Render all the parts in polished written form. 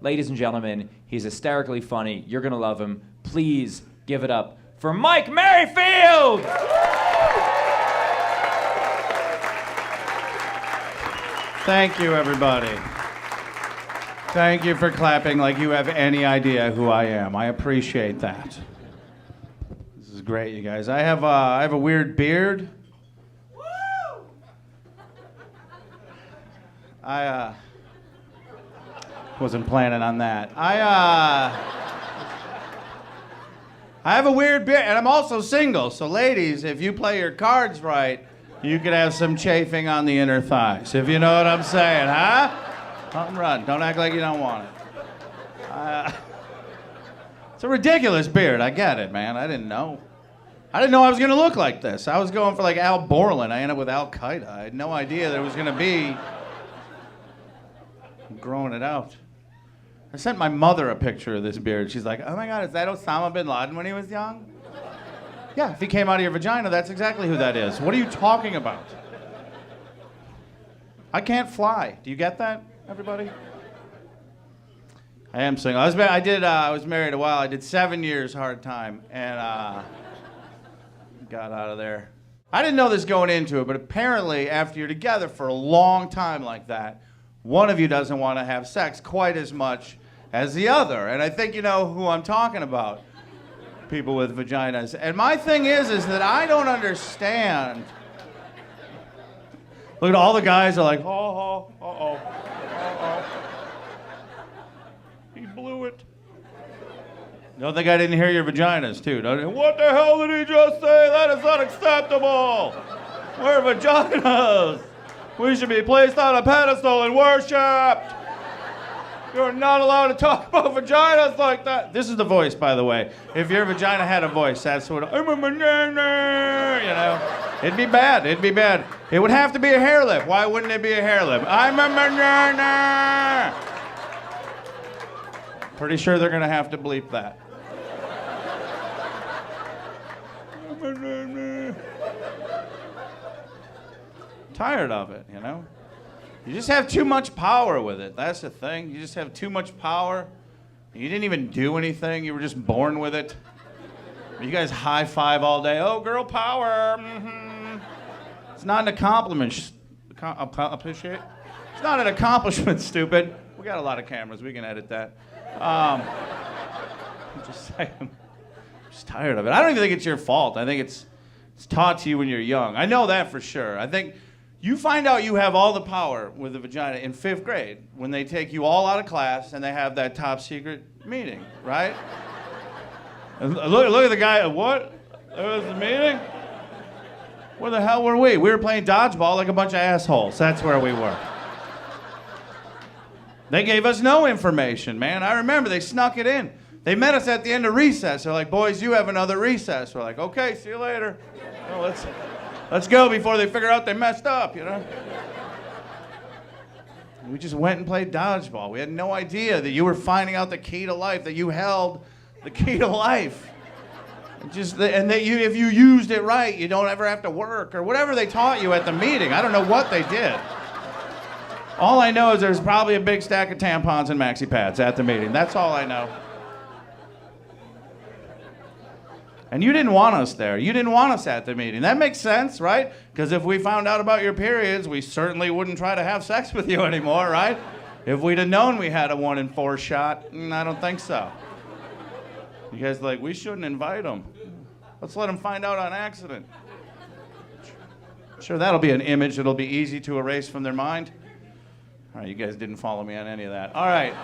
Ladies and gentlemen, he's hysterically funny. You're going to love him. Please give it up for Mike Merryfield! Thank you, everybody. Thank you for clapping like you have any idea who I am. I appreciate that. This is great, you guys. I have a weird beard. I wasn't planning on that. I have a weird beard, and I'm also single. So, ladies, if you play your cards right, you could have some chafing on the inner thighs. If you know what I'm saying, huh? Don't run. Don't act like you don't want it. It's a ridiculous beard. I get it, man. I didn't know I was going to look like this. I was going for like Al Borland. I ended up with Al Qaeda. I had no idea that it was going to be. I'm growing it out. I sent my mother a picture of this beard. She's like, oh my God, is that Osama bin Laden when he was young? Yeah, if he came out of your vagina, that's exactly who that is. What are you talking about? I can't fly. Do you get that, everybody? I am single. I was married a while. I did 7 years hard time, and got out of there. I didn't know this going into it, but apparently after you're together for a long time like that, one of you doesn't want to have sex quite as much as the other. And I think you know who I'm talking about. People with vaginas. And my thing is that I don't understand. Look at all the guys are like, uh-oh. He blew it. Don't think I didn't hear your vaginas, too. What the hell did he just say? That is unacceptable. We're vaginas. We should be placed on a pedestal and worshipped. You're not allowed to talk about vaginas like that. This is the voice, by the way. If your vagina had a voice, that's what I'm a banana, you know. It'd be bad. It would have to be a hair lip. Why wouldn't it be a hair lip? I'm a banana. Pretty sure they're going to have to bleep that. I'm a banana. Tired of it, you know. You just have too much power with it. That's the thing. You just have too much power. You didn't even do anything. You were just born with it. You guys high five all day. Oh, girl power. Mm-hmm. It's not an accomplishment. Appreciate. It's not an accomplishment, stupid. We got a lot of cameras. We can edit that. I'm just saying. I'm just tired of it. I don't even think it's your fault. I think it's taught to you when you're young. I know that for sure. I think you find out you have all the power with the vagina in 5th grade when they take you all out of class and they have that top secret meeting, right? And look at the guy. What? There was the meeting? Where the hell were we? We were playing dodgeball like a bunch of assholes. That's where we were. They gave us no information, man. I remember they snuck it in. They met us at the end of recess. They're like, boys, you have another recess. We're like, okay, see you later. Well, let's go before they figure out they messed up, you know? We just went and played dodgeball. We had no idea that you were finding out the key to life, that you held the key to life. And that if you used it right, you don't ever have to work or whatever they taught you at the meeting. I don't know what they did. All I know is there's probably a big stack of tampons and maxi pads at the meeting. That's all I know. And you didn't want us there. You didn't want us at the meeting. That makes sense, right? Because if we found out about your periods, we certainly wouldn't try to have sex with you anymore, right? If we'd have known we had a 1 in 4 shot, I don't think so. You guys are like, we shouldn't invite them. Let's let them find out on accident. Sure, that'll be an image that'll be easy to erase from their mind. All right, you guys didn't follow me on any of that. All right.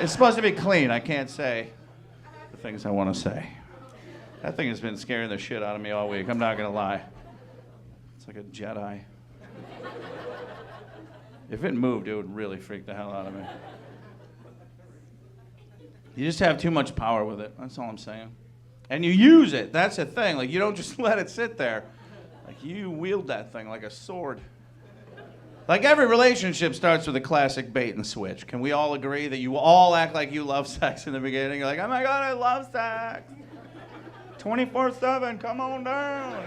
It's supposed to be clean. I can't say the things I want to say. That thing has been scaring the shit out of me all week. I'm not going to lie. It's like a Jedi. If it moved, it would really freak the hell out of me. You just have too much power with it. That's all I'm saying. And you use it. That's the thing. Like, you don't just let it sit there. Like, you wield that thing like a sword. Like, every relationship starts with a classic bait and switch. Can we all agree that you all act like you love sex in the beginning? You're like, oh my God, I love sex. 24/7, come on down.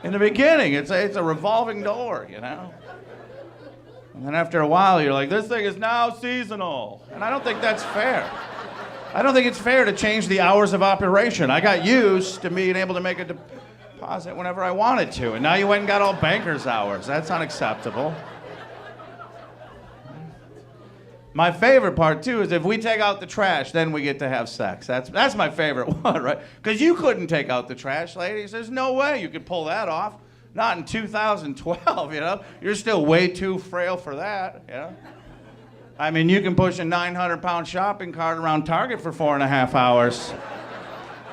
In the beginning, it's a revolving door, you know? And then after a while, you're like, this thing is now seasonal. And I don't think that's fair. I don't think it's fair to change the hours of operation. I got used to being able to make a deposit whenever I wanted to, and now you went and got all banker's hours. That's unacceptable. My favorite part, too, is if we take out the trash, then we get to have sex. That's my favorite one, right? Because you couldn't take out the trash, ladies. There's no way you could pull that off. Not in 2012, you know? You're still way too frail for that, you know? I mean, you can push a 900-pound shopping cart around Target for 4.5 hours,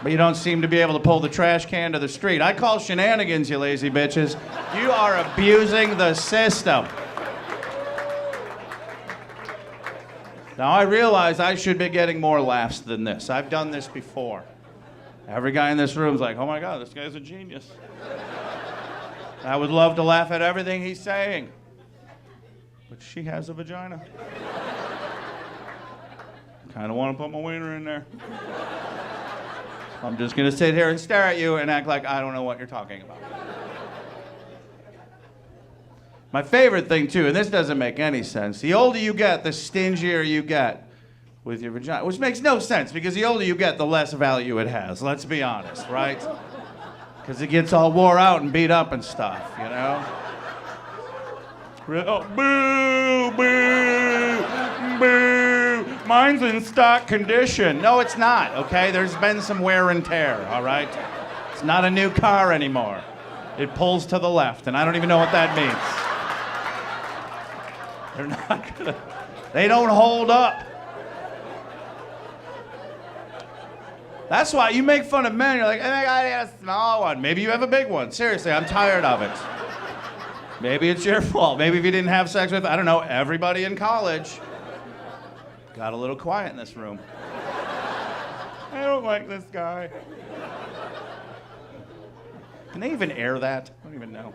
but you don't seem to be able to pull the trash can to the street. I call shenanigans, you lazy bitches. You are abusing the system. Now, I realize I should be getting more laughs than this. I've done this before. Every guy in this room's like, oh my God, this guy's a genius. I would love to laugh at everything he's saying. But she has a vagina. Kind of want to put my wiener in there. I'm just going to sit here and stare at you and act like I don't know what you're talking about. My favorite thing, too, and this doesn't make any sense, the older you get, the stingier you get with your vagina, which makes no sense because the older you get, the less value it has. Let's be honest, right? Because it gets all wore out and beat up and stuff, you know? Oh, boo, boo, boo. Mine's in stock condition. No, it's not, okay? There's been some wear and tear, all right? It's not a new car anymore. It pulls to the left, and I don't even know what that means. They're not gonna, they don't hold up. That's why you make fun of men. You're like, I got a small one. Maybe you have a big one. Seriously, I'm tired of it. Maybe it's your fault. Maybe if you didn't have sex with, I don't know, everybody in college. Got a little quiet in this room. I don't like this guy. Can they even air that? I don't even know.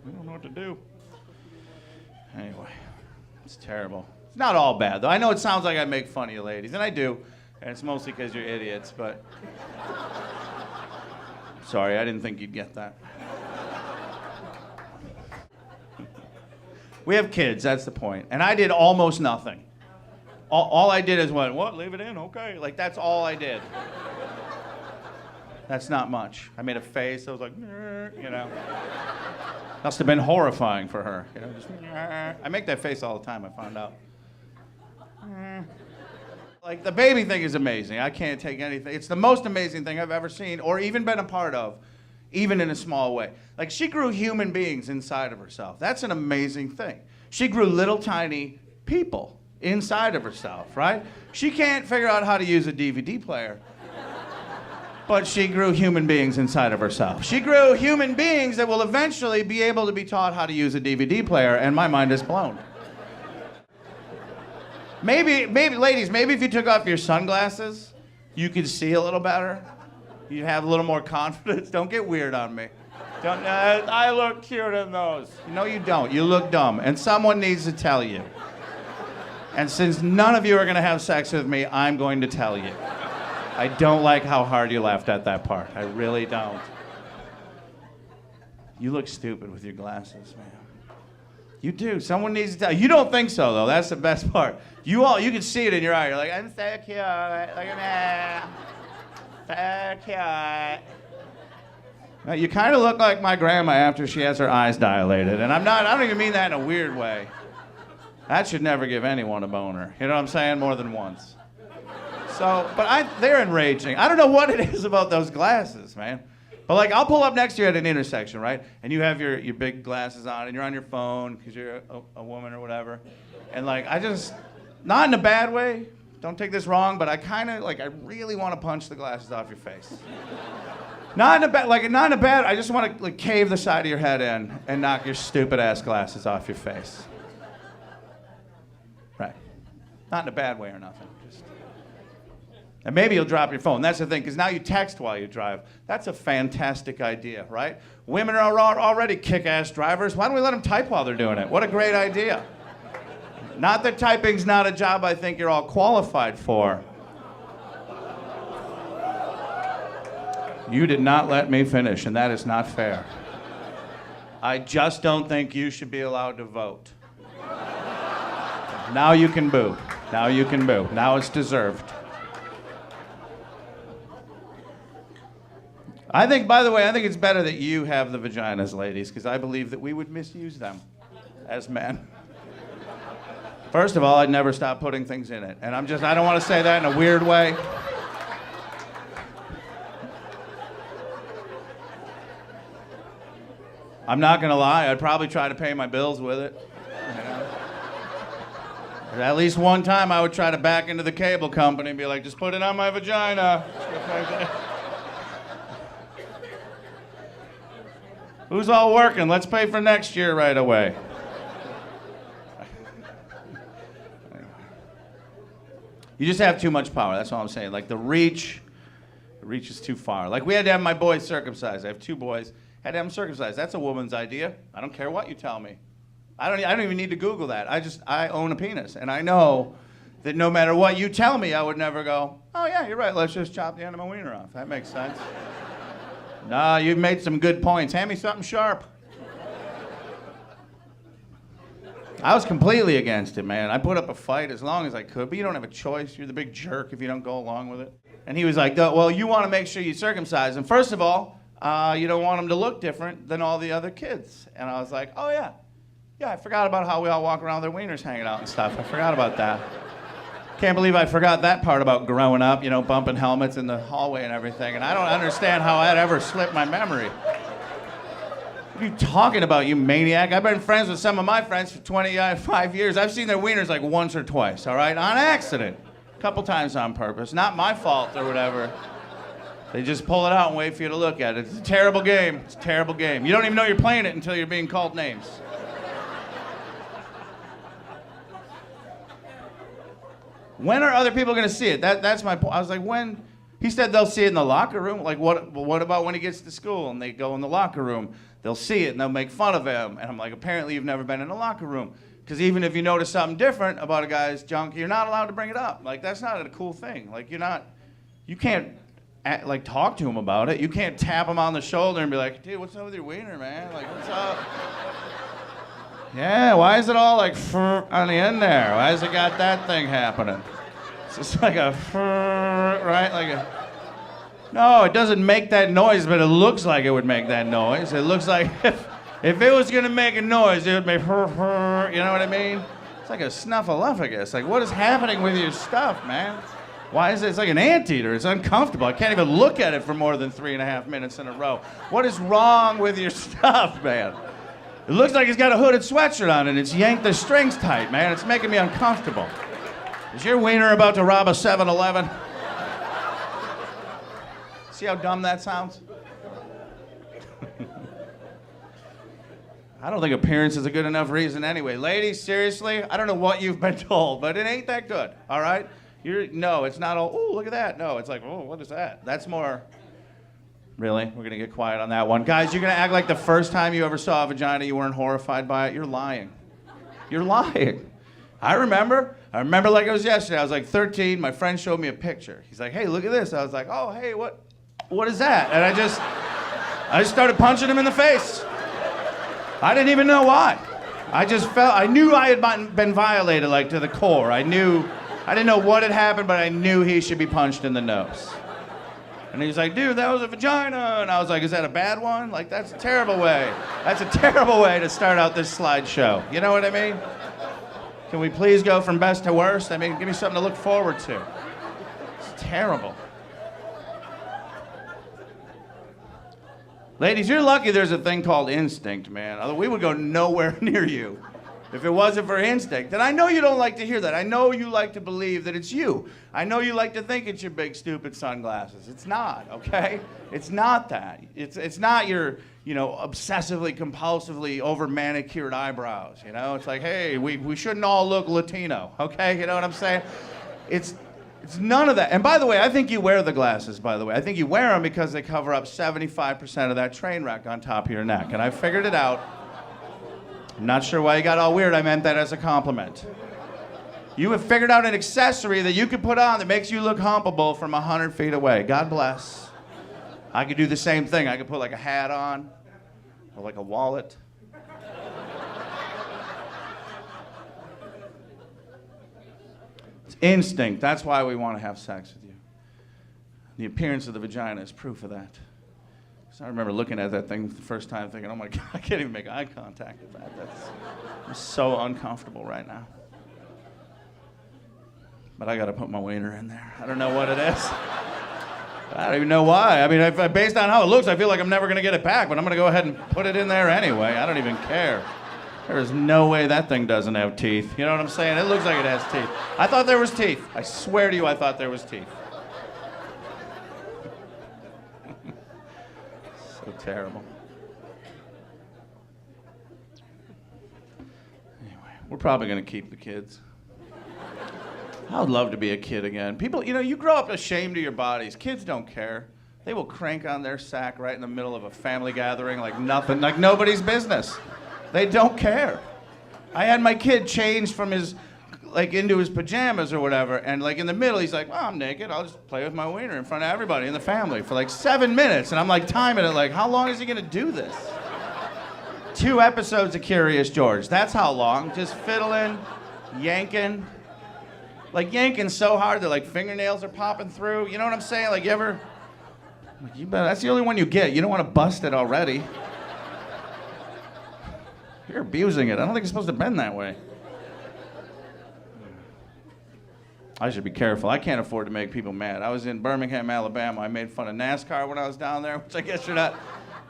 I don't know what to do. Anyway, it's terrible. It's not all bad, though. I know it sounds like I make fun of you ladies, and I do. And it's mostly because you're idiots, but... Sorry, I didn't think you'd get that. We have kids, that's the point. And I did almost nothing. All I did is went, what, leave it in? Okay. Like, that's all I did. That's not much. I made a face, I was like, you know. Must have been horrifying for her. You know, just, I make that face all the time, I found out. Like, the baby thing is amazing. I can't take anything. It's the most amazing thing I've ever seen or even been a part of, even in a small way. Like, she grew human beings inside of herself. That's an amazing thing. She grew little tiny people inside of herself, right? She can't figure out how to use a DVD player, but she grew human beings inside of herself. She grew human beings that will eventually be able to be taught how to use a DVD player, and my mind is blown. Maybe, ladies, maybe if you took off your sunglasses, you could see a little better. You'd have a little more confidence. Don't get weird on me. Don't, I look cute in those. No, you don't. You look dumb, and someone needs to tell you. And since none of you are going to have sex with me, I'm going to tell you. I don't like how hard you laughed at that part. I really don't. You look stupid with your glasses, man. You do. Someone needs to tell you. You don't think so, though. That's the best part. You can see it in your eye. You're like, I'm so cute. Look at me. So cute. Now, you kind of look like my grandma after she has her eyes dilated. And I don't even mean that in a weird way. That should never give anyone a boner. You know what I'm saying? More than once. So, but they're enraging. I don't know what it is about those glasses, man. But like, I'll pull up next to you at an intersection, right? And you have your big glasses on, and you're on your phone because you're a woman or whatever. And like, not in a bad way. Don't take this wrong, but I really want to punch the glasses off your face. Not in a bad. I just want to like cave the side of your head in and knock your stupid ass glasses off your face. Right. Not in a bad way or nothing. And maybe you'll drop your phone. That's the thing, because now you text while you drive. That's a fantastic idea, right? Women are already kick-ass drivers. Why don't we let them type while they're doing it? What a great idea. Not that typing's not a job I think you're all qualified for. You did not let me finish, and that is not fair. I just don't think you should be allowed to vote. Now you can boo. Now you can boo. Now it's deserved. I think, by the way, I think it's better that you have the vaginas, ladies, because I believe that we would misuse them as men. First of all, I'd never stop putting things in it. And I don't want to say that in a weird way. I'm not going to lie, I'd probably try to pay my bills with it. You know? At least one time I would try to back into the cable company and be like, just put it on my vagina. Who's all working? Let's pay for next year right away. You just have too much power, that's all I'm saying. Like the reach is too far. Like we had to have my boys circumcised. I have 2 boys. Had to have them circumcised. That's a woman's idea. I don't care what you tell me. I don't even need to Google that. I own a penis. And I know that no matter what you tell me, I would never go, oh yeah, you're right, let's just chop the end of my wiener off. That makes sense. Nah, you've made some good points. Hand me something sharp. I was completely against it, man. I put up a fight as long as I could, but you don't have a choice. You're the big jerk if you don't go along with it. And he was like, well, you want to make sure you circumcise. And first of all, you don't want them to look different than all the other kids. And I was like, oh, yeah. Yeah, I forgot about how we all walk around with their wieners hanging out and stuff. I forgot about that. Can't believe I forgot that part about growing up, you know, bumping helmets in the hallway and everything. And I don't understand how that ever slipped my memory. What are you talking about, you maniac? I've been friends with some of my friends for 25 years. I've seen their wieners like once or twice, all right? On accident. A couple times on purpose. Not my fault or whatever. They just pull it out and wait for you to look at it. It's a terrible game. It's a terrible game. You don't even know you're playing it until you're being called names. When are other people going to see it? That's my point. I was like, when? He said they'll see it in the locker room. Like, what about when he gets to school and they go in the locker room? They'll see it and they'll make fun of him. And I'm like, apparently you've never been in a locker room. Because even if you notice something different about a guy's junk, you're not allowed to bring it up. Like, that's not a cool thing. Like, you can't, like, talk to him about it. You can't tap him on the shoulder and be like, dude, what's up with your wiener, man? Like, what's up? Yeah, why is it all like on the end there? Why has it got that thing happening? It's just like a right? Like a... No, it doesn't make that noise, but it looks like it would make that noise. It looks like if it was gonna make a noise, it would make you know what I mean? It's like a snuffleupagus. Like, what is happening with your stuff, man? Why is it? It's like an anteater. It's uncomfortable. I can't even look at it for more than 3.5 minutes in a row. What is wrong with your stuff, man? It looks like it's got a hooded sweatshirt on and it's yanked the strings tight, man. It's making me uncomfortable. Is your wiener about to rob a 7-Eleven? See how dumb that sounds? I don't think appearance is a good enough reason anyway. Ladies, seriously, I don't know what you've been told, but it ain't that good, all right? No, it's not all, oh, look at that. No, it's like, oh, what is that? That's more, really? We're gonna get quiet on that one. Guys, you're gonna act like the first time you ever saw a vagina you weren't horrified by it? You're lying. You're lying. I remember like it was yesterday. I was like 13, my friend showed me a picture. He's like, hey, look at this. I was like, oh, hey, what is that? And I just started punching him in the face. I didn't even know why. I knew I had been violated, like, to the core. I didn't know what had happened, but I knew he should be punched in the nose. And he was like, dude, that was a vagina. And I was like, is that a bad one? Like, that's a terrible way. That's a terrible way to start out this slideshow. You know what I mean? Can we please go from best to worst? I mean, give me something to look forward to. It's terrible. Ladies, you're lucky there's a thing called instinct, man. We would go nowhere near you if it wasn't for instinct. And I know you don't like to hear that. I know you like to believe that it's you. I know you like to think it's your big, stupid sunglasses. It's not, okay? It's not that. It's not your, obsessively, compulsively over-manicured eyebrows, It's like, hey, we shouldn't all look Latino, okay? You know what I'm saying? It's none of that. And by the way, I think you wear the glasses, by the way. I think you wear them because they cover up 75% of that train wreck on top of your neck. And I figured it out. I'm not sure why you got all weird. I meant that as a compliment. You have figured out an accessory that you can put on that makes you look humpable from 100 feet away. God bless. I could do the same thing. I could put like a hat on or like a wallet. It's instinct. That's why we want to have sex with you. The appearance of the vagina is proof of that. So I remember looking at that thing the first time thinking, oh my God, I can't even make eye contact with that. I'm so uncomfortable right now. But I got to put my wiener in there. I don't know what it is. I don't even know why. I mean, based on how it looks, I feel like I'm never going to get it back, but I'm going to go ahead and put it in there anyway. I don't even care. There is no way that thing doesn't have teeth. You know what I'm saying? It looks like it has teeth. I thought there was teeth. I swear to you, I thought there was teeth. So terrible. Anyway, we're probably going to keep the kids. I would love to be a kid again. People, you grow up ashamed of your bodies. Kids don't care. They will crank on their sack right in the middle of a family gathering like nothing, like nobody's business. They don't care. I had my kid changed from into his pajamas or whatever, and like in the middle, he's like, well, I'm naked. I'll just play with my wiener in front of everybody in the family for like 7 minutes. And I'm like timing it like, how long is he gonna do this? 2 episodes of Curious George. That's how long. Just fiddling, yanking. Like yanking so hard that like fingernails are popping through. You know what I'm saying? Like that's the only one you get. You don't want to bust it already. You're abusing it. I don't think it's supposed to bend that way. I should be careful. I can't afford to make people mad. I was in Birmingham, Alabama. I made fun of NASCAR when I was down there, which I guess you're not.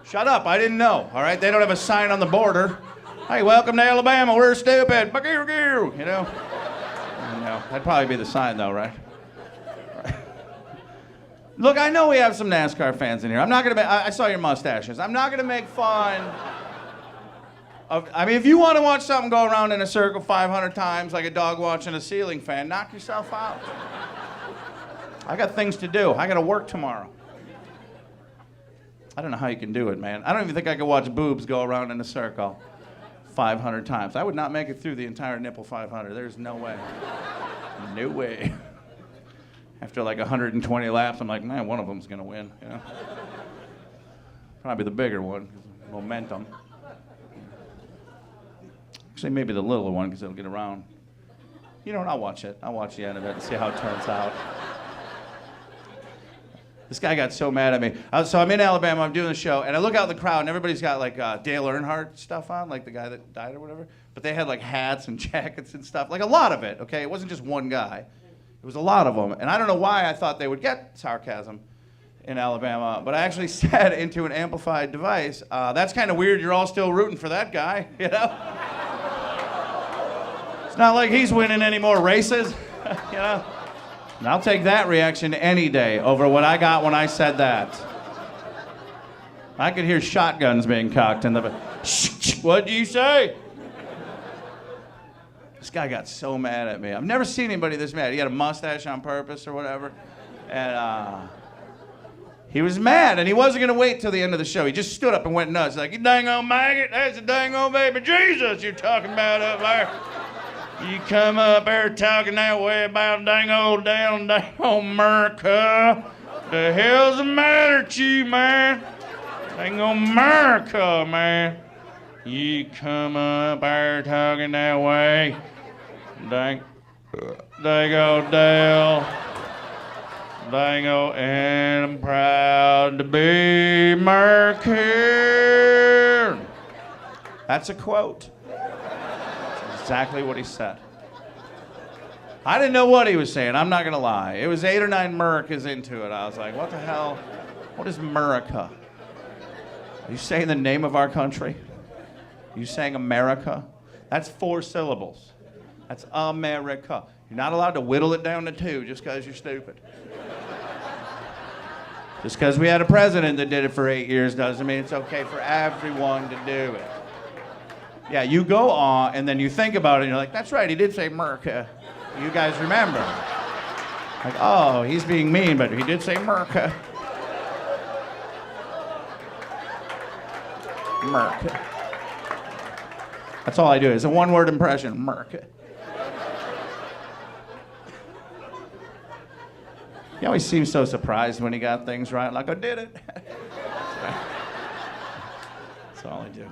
Shut up. I didn't know. All right? They don't have a sign on the border. Hey, welcome to Alabama. We're stupid. You know? No, that'd probably be the sign, though, right? Look, I know we have some NASCAR fans in here. I'm not gonna. I saw your mustaches. I'm not gonna make fun of. I mean, if you want to watch something go around in a circle 500 times like a dog watching a ceiling fan, knock yourself out. I got things to do. I got to work tomorrow. I don't know how you can do it, man. I don't even think I could watch boobs go around in a circle 500 times. I would not make it through the entire nipple 500. There's no way. No way. After like 120 laps, I'm like, man, one of them's gonna win. You know? Probably the bigger one, momentum. Actually, maybe the littler one, because it'll get around. You know what? I'll watch it. I'll watch the end of it and see how it turns out. This guy got so mad at me. So I'm in Alabama, I'm doing the show, and I look out in the crowd, and everybody's got like Dale Earnhardt stuff on, like the guy that died or whatever. But they had like hats and jackets and stuff, like a lot of it, okay? It wasn't just one guy. It was a lot of them. And I don't know why I thought they would get sarcasm in Alabama, but I actually said into an amplified device, that's kind of weird, you're all still rooting for that guy, you know? It's not like he's winning any more races, you know? And I'll take that reaction any day over what I got when I said that. I could hear shotguns being cocked in the... What'd you say? This guy got so mad at me. I've never seen anybody this mad. He had a mustache on purpose or whatever. And he was mad, and he wasn't going to wait till the end of the show. He just stood up and went nuts. Like, you dang old maggot, that's a dang old baby Jesus you're talking about up there. You come up there talking that way about dang old America. The hell's the matter with you, man? Dang old America, man. You come up there talking that way. Dang old Dale. Dang old, and I'm proud to be American. That's a quote. Exactly what he said. I didn't know what he was saying, I'm not gonna lie. It was 8 or 9 Americas into it. I was like, what the hell? What is America? Are you saying the name of our country? Are you saying America? That's 4 syllables. That's America. You're not allowed to whittle it down to 2 just because you're stupid. Just because we had a president that did it for 8 years doesn't mean it's okay for everyone to do it. Yeah, you go on, and then you think about it, and you're like, that's right, he did say America. You guys remember. Like, oh, he's being mean, but he did say America. America. That's all I do. It's a 1-word impression, America. He always seems so surprised when he got things right, like, I did it. That's all I do.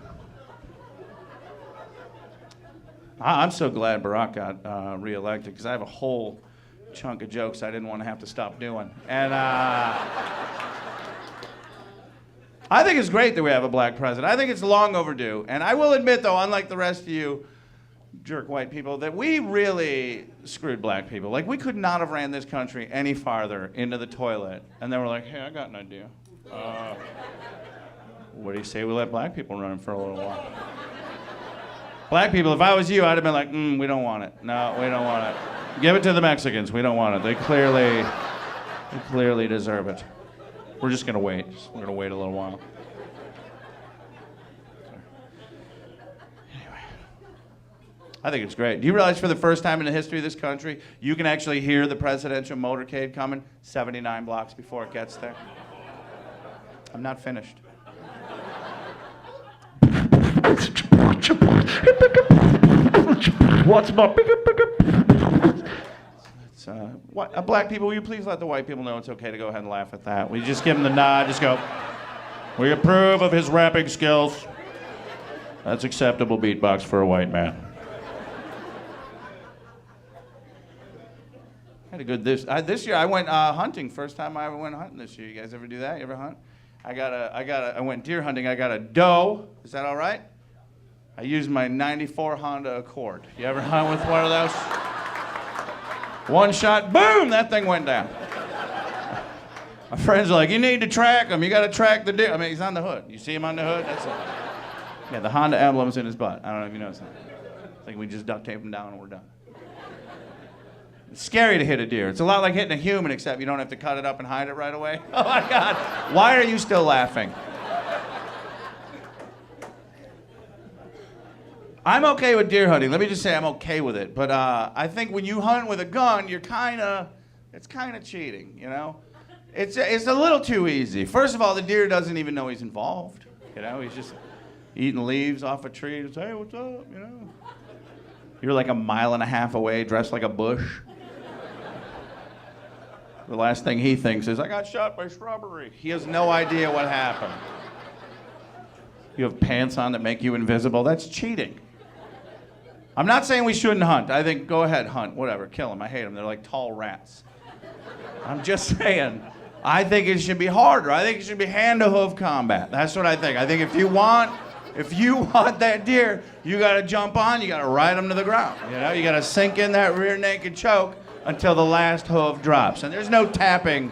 I'm so glad Barack got reelected because I have a whole chunk of jokes I didn't want to have to stop doing. And I think it's great that we have a black president. I think it's long overdue. And I will admit, though, unlike the rest of you jerk white people, that we really screwed black people. Like, we could not have ran this country any farther into the toilet. And then we're like, hey, I got an idea. What do you say we let black people run for a little while? Black people, if I was you, I'd have been like, we don't want it. No, we don't want it. Give it to the Mexicans. We don't want it. They clearly deserve it. We're just going to wait. We're going to wait a little while. Anyway, I think it's great. Do you realize for the first time in the history of this country, you can actually hear the presidential motorcade coming 79 blocks before it gets there? I'm not finished. What's my black people, will you please let the white people know it's okay to go ahead and laugh at that? We just give them the nod, just go, we approve of his rapping skills. That's acceptable beatbox for a white man. I had a good this year I went hunting, first time I ever went hunting this year. You guys ever do that? You ever hunt? I went deer hunting. I got a doe. Is that all right? I used my 94 Honda Accord. You ever hunt with one of those? One shot, boom, that thing went down. My friends are like, you need to track him. You got to track the deer. I mean, he's on the hood. You see him on the hood? That's it. Yeah, the Honda emblem's in his butt. I don't know if you noticed that. I think we just duct tape him down and we're done. It's scary to hit a deer. It's a lot like hitting a human, except you don't have to cut it up and hide it right away. Oh my God. Why are you still laughing? I'm okay with deer hunting. Let me just say I'm okay with it. But I think when you hunt with a gun, it's kind of cheating, you know? It's a little too easy. First of all, the deer doesn't even know he's involved. You know, he's just eating leaves off a tree. Just, hey, what's up, you know? You're like a mile and a half away, dressed like a bush. The last thing he thinks is, I got shot by shrubbery. He has no idea what happened. You have pants on that make you invisible. That's cheating. I'm not saying we shouldn't hunt. I think go ahead, hunt, whatever, kill them. I hate them. They're like tall rats. I'm just saying, I think it should be harder. I think it should be hand-to-hoof combat. That's what I think. I think if you want that deer, you got to jump on, you got to ride them to the ground. You know, you got to sink in that rear naked choke until the last hoof drops. And there's no tapping.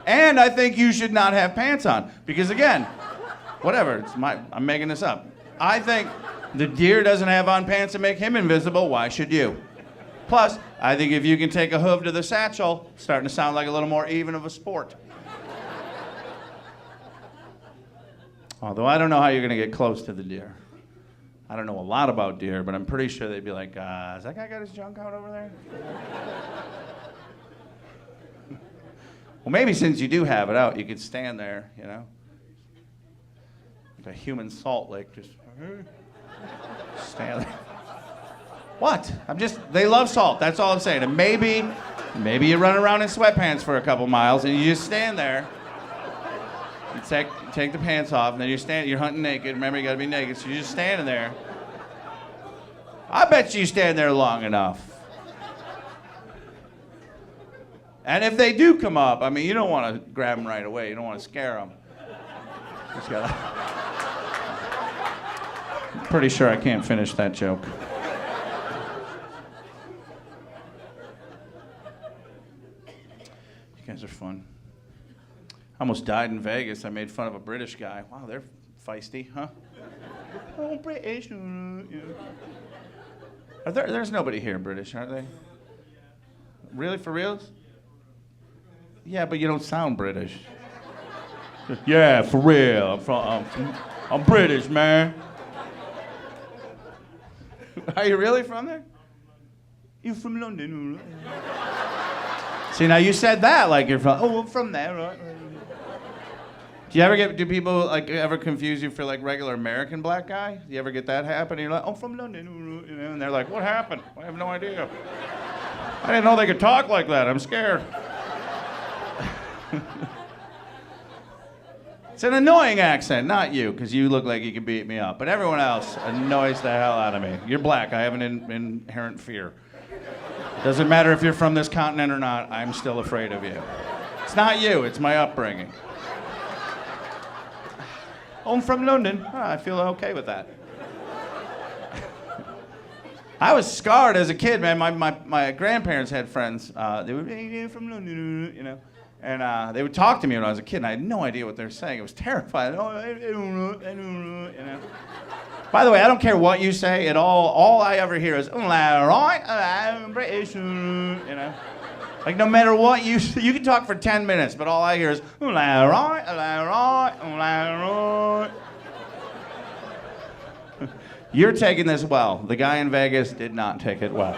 And I think you should not have pants on. Because again, whatever, I'm making this up. I think the deer doesn't have on pants to make him invisible. Why should you? Plus, I think if you can take a hoof to the satchel, it's starting to sound like a little more even of a sport. Although I don't know how you're going to get close to the deer. I don't know a lot about deer, but I'm pretty sure they'd be like, has that guy got his junk out over there? Well, maybe since you do have it out, you could stand there, you know? Like a human salt lick, just stand there. What? They love salt, that's all I'm saying. And maybe you run around in sweatpants for a couple miles and you just stand there. You take the pants off, and then you're hunting naked. Remember, you gotta be naked, so you're just standing there. I bet you stand there long enough. And if they do come up, I mean, you don't want to grab them right away. You don't want to scare them. Just gotta... I'm pretty sure I can't finish that joke. You guys are fun. I almost died in Vegas. I made fun of a British guy. Wow, they're feisty, huh? Oh, British. There's nobody here British, are they? Really, for reals? Yeah, but you don't sound British. Yeah, for real. I'm British, man. Are you really from there? You from London? See, now you said that like you're from. Oh, I'm from there, right? Do people like ever confuse you for like regular American black guy? Do you ever get that happen? And you're like, I'm from London, you know, and they're like, what happened? I have no idea. I didn't know they could talk like that. I'm scared. It's an annoying accent, not you, because you look like you can beat me up. But everyone else annoys the hell out of me. You're black. I have an inherent fear. Doesn't matter if you're from this continent or not, I'm still afraid of you. It's not you, it's my upbringing. I'm from London. I feel okay with that. I was scarred as a kid, man. My grandparents had friends. They were from London, you know. And they would talk to me when I was a kid, and I had no idea what they were saying. It was terrifying. You know. By the way, I don't care what you say at all. All I ever hear is, right, I'm British, you know. Like, no matter what you can talk for 10 minutes, but all I hear is, right. You're taking this well. The guy in Vegas did not take it well.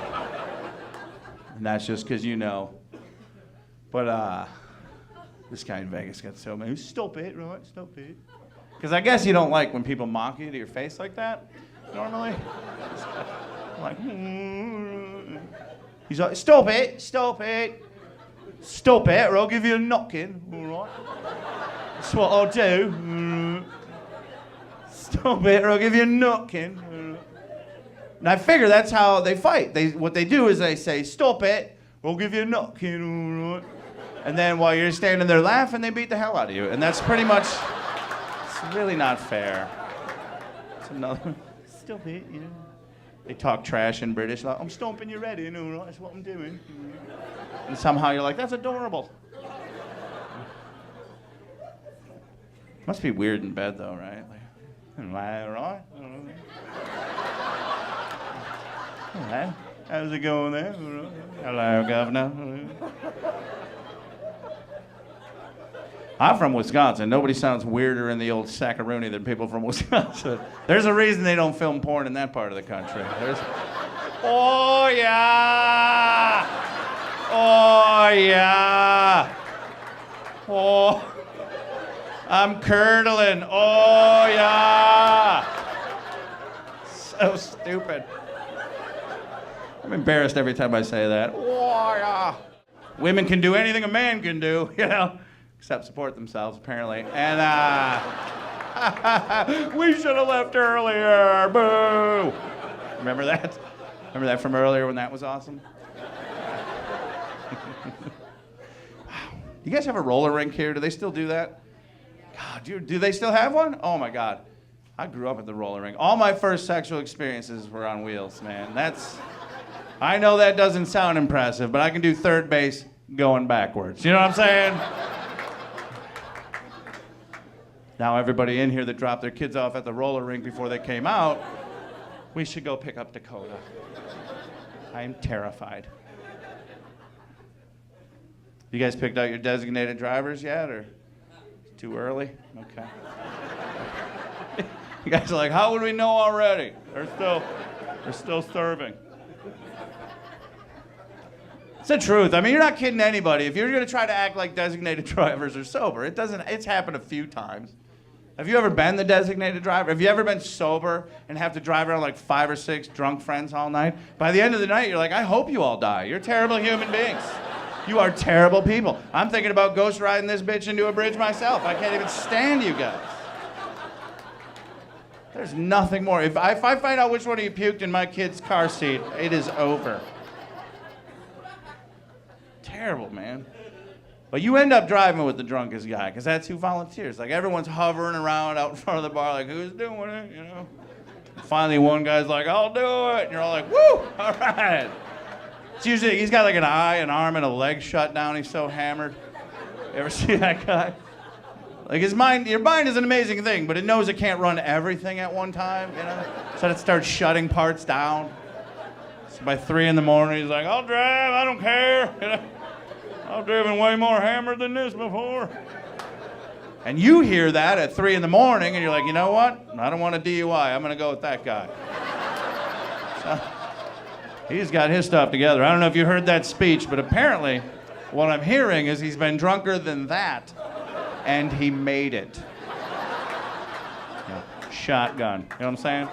And that's just because you know. But, this guy in Vegas got so mad. Stop it, right? Stop it. Because I guess you don't like when people mock you to your face like that, normally. Like, he's like, stop it, stop it. Stop it, or I'll give you a knocking, all right? That's what I'll do. Stop it, or I'll give you a knocking. And I figure that's how they fight. What they do is they say, stop it, or I'll give you a knocking, all right? And then while you're standing there laughing, they beat the hell out of you. And that's pretty much, it's really not fair. It's another one. Stop it, you know. They talk trash in British, like, I'm stomping you ready, you know, right? That's what I'm doing. And somehow you're like, that's adorable. Must be weird in bed though, right? Like, right? Hello. How's it going there? Hello, Governor. I'm from Wisconsin. Nobody sounds weirder in the old Sackaroonie than people from Wisconsin. There's a reason they don't film porn in that part of the country. Oh, yeah! Oh, yeah! Oh, I'm curdling. Oh, yeah! So stupid. I'm embarrassed every time I say that. Oh, yeah! Women can do anything a man can do, you know? Except support themselves, apparently. And, we should have left earlier, boo! Remember that? Remember that from earlier when that was awesome? Wow. You guys have a roller rink here? Do they still do that? God, do they still have one? Oh my God. I grew up at the roller rink. All my first sexual experiences were on wheels, man. I know that doesn't sound impressive, but I can do third base going backwards. You know what I'm saying? Now everybody in here that dropped their kids off at the roller rink before they came out, we should go pick up Dakota. I am terrified. You guys picked out your designated drivers yet, or too early? Okay. You guys are like, how would we know already? They're still serving. It's the truth. I mean, you're not kidding anybody. If you're going to try to act like designated drivers are sober, it's happened a few times. Have you ever been the designated driver? Have you ever been sober and have to drive around like 5 or 6 drunk friends all night? By the end of the night, you're like, I hope you all die. You're terrible human beings. You are terrible people. I'm thinking about ghost riding this bitch into a bridge myself. I can't even stand you guys. There's nothing more. If I find out which one of you puked in my kid's car seat, it is over. Terrible, man. But you end up driving with the drunkest guy, because that's who volunteers. Like, everyone's hovering around out in front of the bar, like, who's doing it, you know? Finally, one guy's like, I'll do it. And you're all like, woo, all right. It's usually, he's got like an eye, an arm, and a leg shut down. He's so hammered. You ever see that guy? Like, your mind is an amazing thing, but it knows it can't run everything at one time, you know? So it starts shutting parts down. So by 3 in the morning, he's like, I'll drive, I don't care, you know? I've driven way more hammered than this before. And you hear that at 3 in the morning, and you're like, you know what? I don't want a DUI. I'm going to go with that guy. So, he's got his stuff together. I don't know if you heard that speech, but apparently what I'm hearing is he's been drunker than that, and he made it. Yeah. Shotgun. You know what I'm saying?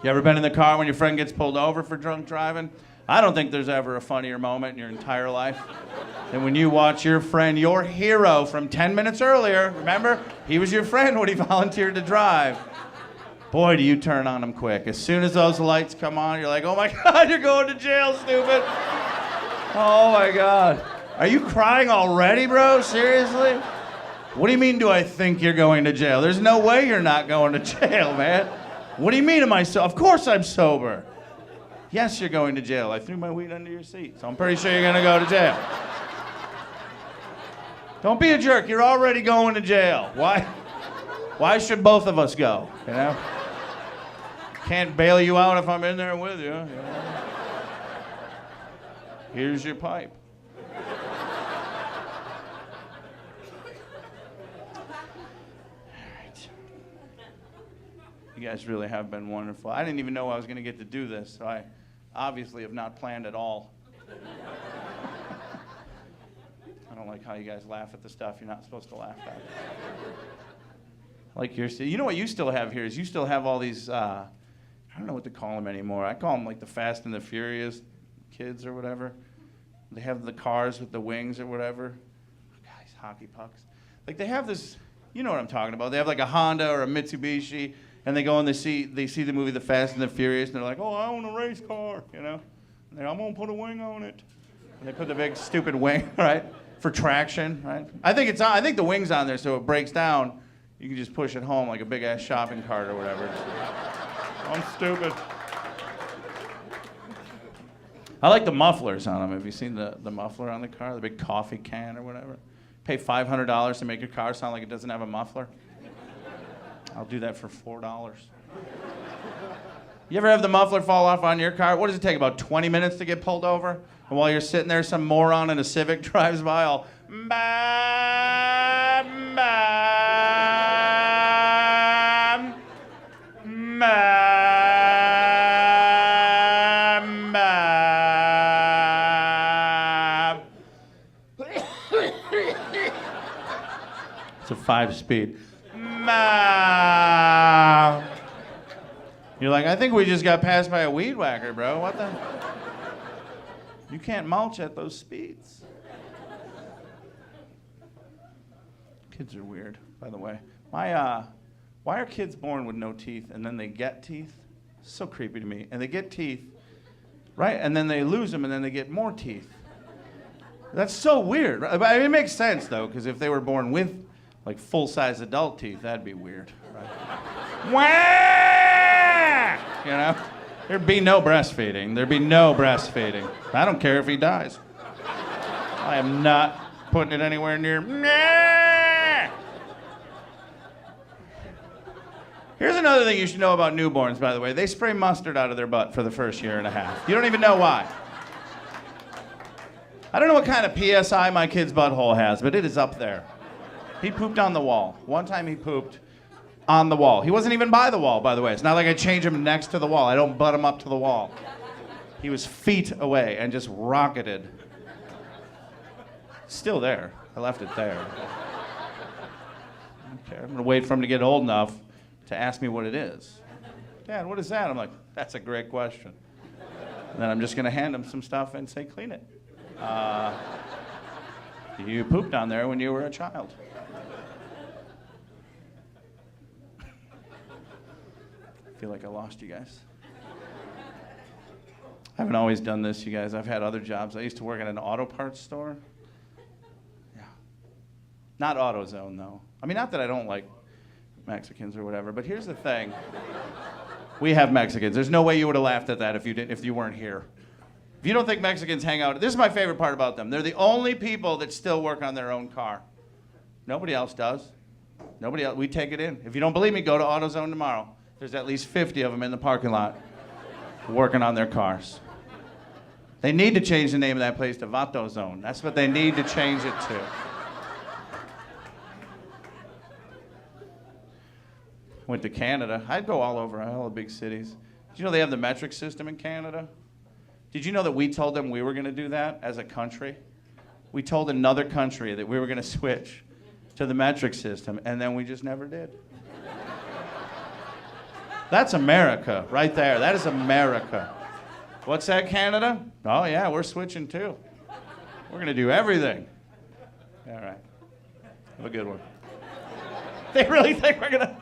You ever been in the car when your friend gets pulled over for drunk driving? I don't think there's ever a funnier moment in your entire life. than when you watch your friend, your hero from 10 minutes earlier, remember? He was your friend when he volunteered to drive. Boy, do you turn on him quick. As soon as those lights come on, you're like, oh my God, you're going to jail, stupid. Oh my God. Are you crying already, bro? Seriously? What do you mean, do I think you're going to jail? There's no way you're not going to jail, man. What do you mean, am I sober? Of course I'm sober. Yes, you're going to jail. I threw my weed under your seat, so I'm pretty sure you're going to go to jail. Don't be a jerk. You're already going to jail. Why should both of us go, you know? Can't bail you out if I'm in there with you, you know? Here's your pipe. You guys really have been wonderful. I didn't even know I was going to get to do this, so I obviously have not planned at all. I don't like how you guys laugh at the stuff you're not supposed to laugh at. Like you know what you still have here is you still have all these, I don't know what to call them anymore. I call them like the Fast and the Furious kids or whatever. They have the cars with the wings or whatever. Guys, hockey pucks. Like they have this, you know what I'm talking about. They have like a Honda or a Mitsubishi. And they go and they see the movie The Fast and the Furious, and they're like, oh, I own a race car, you know? And I'm going to put a wing on it. And they put the big stupid wing, right, for traction, right? I think the wing's on there so it breaks down. You can just push it home like a big-ass shopping cart or whatever. I'm stupid. I like the mufflers on them. Have you seen the muffler on the car, the big coffee can or whatever? Pay $500 to make your car sound like it doesn't have a muffler. I'll do that for $4. You ever have the muffler fall off on your car? What does it take, about 20 minutes to get pulled over? And while you're sitting there, some moron in a Civic drives by all, bam, bam, bam, bam. It's a 5-speed. You're like, I think we just got passed by a weed whacker, bro. What the? You can't mulch at those speeds. Kids are weird, by the way. Why are kids born with no teeth and then they get teeth? So creepy to me. And they get teeth, right? And then they lose them and then they get more teeth. That's so weird. I mean, it makes sense, though, because if they were born with like full-size adult teeth, that'd be weird, right? Wah! You know? There'd be no breastfeeding. There'd be no breastfeeding. I don't care if he dies. I am not putting it anywhere near. Here's another thing you should know about newborns, by the way. They spray mustard out of their butt for the first year and a half. You don't even know why. I don't know what kind of PSI my kid's butthole has, but it is up there. He pooped on the wall. One time he pooped on the wall. He wasn't even by the wall, by the way. It's not like I change him next to the wall. I don't butt him up to the wall. He was feet away and just rocketed. Still there. I left it there. Okay, I'm going to wait for him to get old enough to ask me what it is. Dad, what is that? I'm like, that's a great question. And then I'm just going to hand him some stuff and say, clean it. You pooped on there when you were a child. I feel like I lost you guys. I haven't always done this, you guys. I've had other jobs. I used to work at an auto parts store. Yeah. Not AutoZone, though. I mean, not that I don't like Mexicans or whatever, but here's the thing. We have Mexicans. There's no way you would have laughed at that if you weren't here. If you don't think Mexicans hang out, this is my favorite part about them. They're the only people that still work on their own car. Nobody else does. Nobody else. We take it in. If you don't believe me, go to AutoZone tomorrow. There's at least 50 of them in the parking lot working on their cars. They need to change the name of that place to Vato Zone. That's what they need to change it to. Went to Canada. I'd go all over, all the big cities. Did you know they have the metric system in Canada? Did you know that we told them we were going to do that as a country? We told another country that we were going to switch to the metric system, and then we just never did. That's America right there. That is America. What's that, Canada? Oh, yeah, we're switching too. We're gonna do everything. All right. Have a good one. They really think we're gonna...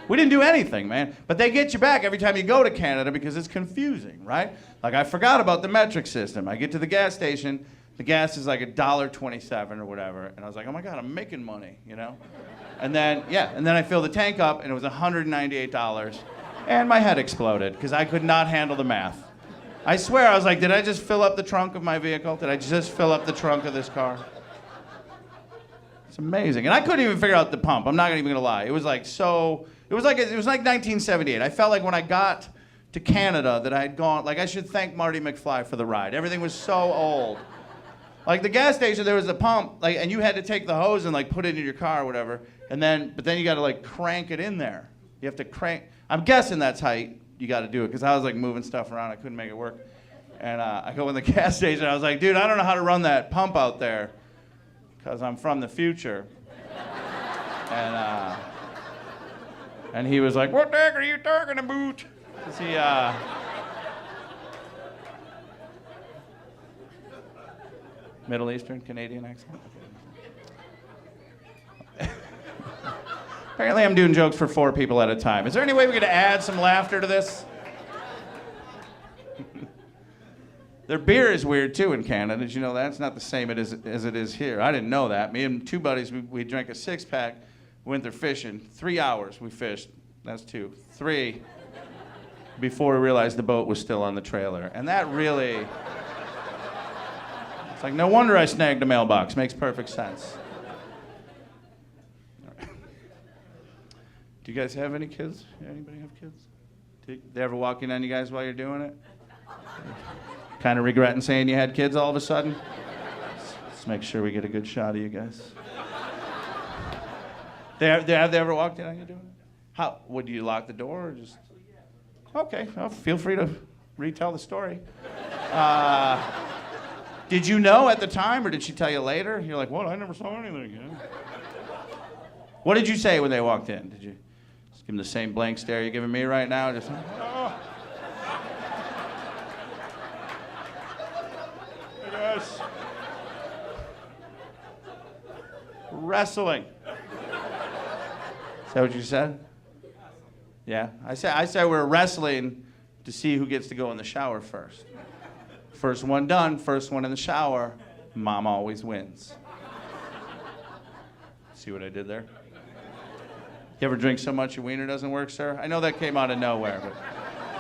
We didn't do anything, man. But they get you back every time you go to Canada because it's confusing, right? Like, I forgot about the metric system. I get to the gas station, the gas is like $1.27 or whatever, and I was like, oh my God, I'm making money, you know? And then I fill the tank up, and it was $198, and my head exploded because I could not handle the math. I swear, I was like, did I just fill up the trunk of my vehicle? Did I just fill up the trunk of this car? It's amazing. And I couldn't even figure out the pump. I'm not even gonna lie. It was like 1978. I felt like when I got to Canada that I had gone, like I should thank Marty McFly for the ride. Everything was so old. Like the gas station, there was a pump, like, and you had to take the hose and like put it in your car or whatever. But then you got to like crank it in there. You have to crank. I'm guessing that's how you got to do it because I was like moving stuff around. I couldn't make it work. And I go in the gas station. I was like, dude, I don't know how to run that pump out there because I'm from the future. And he was like, what the heck are you talking about? 'Cause he, Middle Eastern, Canadian accent? Apparently I'm doing jokes for 4 people at a time. Is there any way we could add some laughter to this? Their beer is weird too in Canada. Did you know that? It's not the same as it is here. I didn't know that. Me and 2 buddies, we drank a 6-pack, went there fishing. 3 hours we fished. That's 2. 3 before we realized the boat was still on the trailer. And that really... It's like, no wonder I snagged a mailbox. Makes perfect sense. Right. Do you guys have any kids? Anybody have kids? Did they ever walk in on you guys while you're doing it? Kind of regretting saying you had kids all of a sudden? Let's make sure we get a good shot of you guys. Have they ever walked in on you doing it? How? Would you lock the door or just... Okay, well, feel free to retell the story. Did you know at the time, or did she tell you later? You're like, what? I never saw anything. You know? What did you say when they walked in? Did you just give them the same blank stare you're giving me right now? Just, oh. Hey guys. Wrestling. Is that what you said? Yeah, I said we're wrestling to see who gets to go in the shower first. First one done, first one in the shower, mom always wins. See what I did there? You ever drink so much your wiener doesn't work, sir? I know that came out of nowhere, but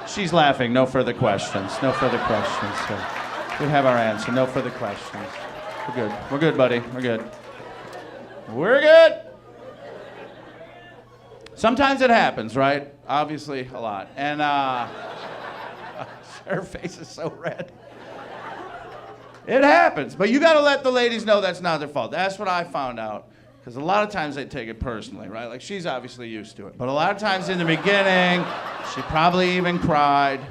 she's laughing. No further questions. No further questions, sir. We have our answer. No further questions. We're good. We're good, buddy. We're good. We're good. Sometimes it happens, right? Obviously, a lot. And her face is so red. It happens, but you got to let the ladies know that's not their fault. That's what I found out, because a lot of times they take it personally, right? Like, she's obviously used to it, but a lot of times in the beginning, she probably even cried.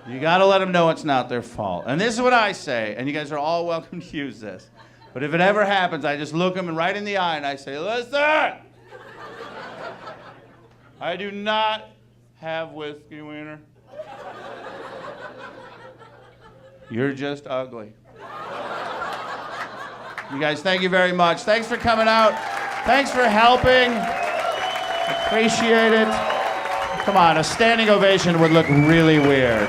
You got to let them know it's not their fault. And this is what I say, and you guys are all welcome to use this, but if it ever happens, I just look them right in the eye and I say, listen, I do not have whiskey wiener. You're just ugly. You guys, thank you very much. Thanks for coming out. Thanks for helping. Appreciate it. Come on, a standing ovation would look really weird.